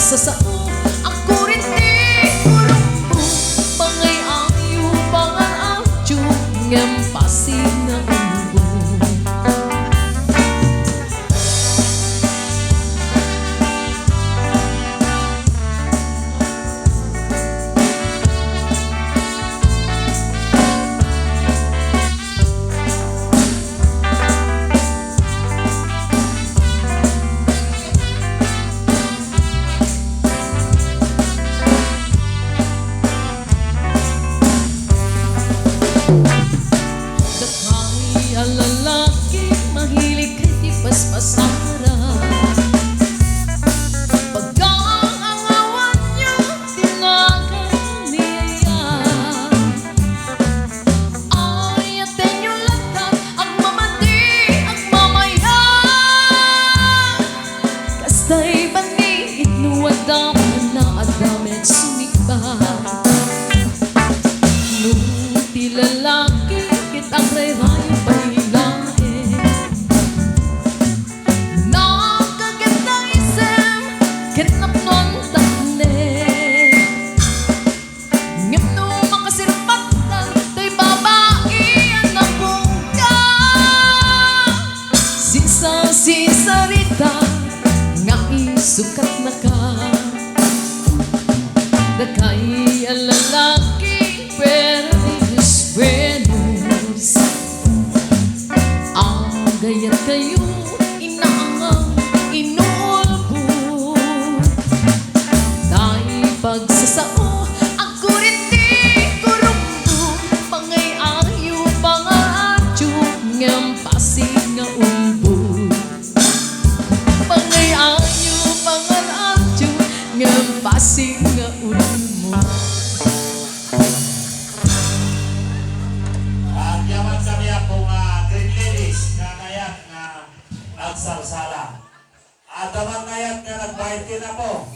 pagsasao ako rin di kurumbo pangay ayo pangan ajo ngem pasing na umbo. Dakay ang lalaki mahilig kay di paspasara pagkaan ang awan niya tinagan niya ayatin niyo lahat ang mamandi ang mamaya kastay bani itnuwadaman na adamet sumikbat nuti lalaki kitang ray-ray pailain nakagandang isem kinapnon takne ngip no makasirpatan tay babae ang buka sisa-sisarita nga isukat na ka dakay ang lalaki pero Venus ang gayat kayo inaangang inulbo dahil pagsasao ako rin di kurumbo pangay ayo pangadyo ngem pasing nga umbo pangay ayo pangadyo ngem pasing nga umbo. Yaman kami akong green ladies na ngayat na nagsarsala. At naman ngayat nga nagbahitin ako.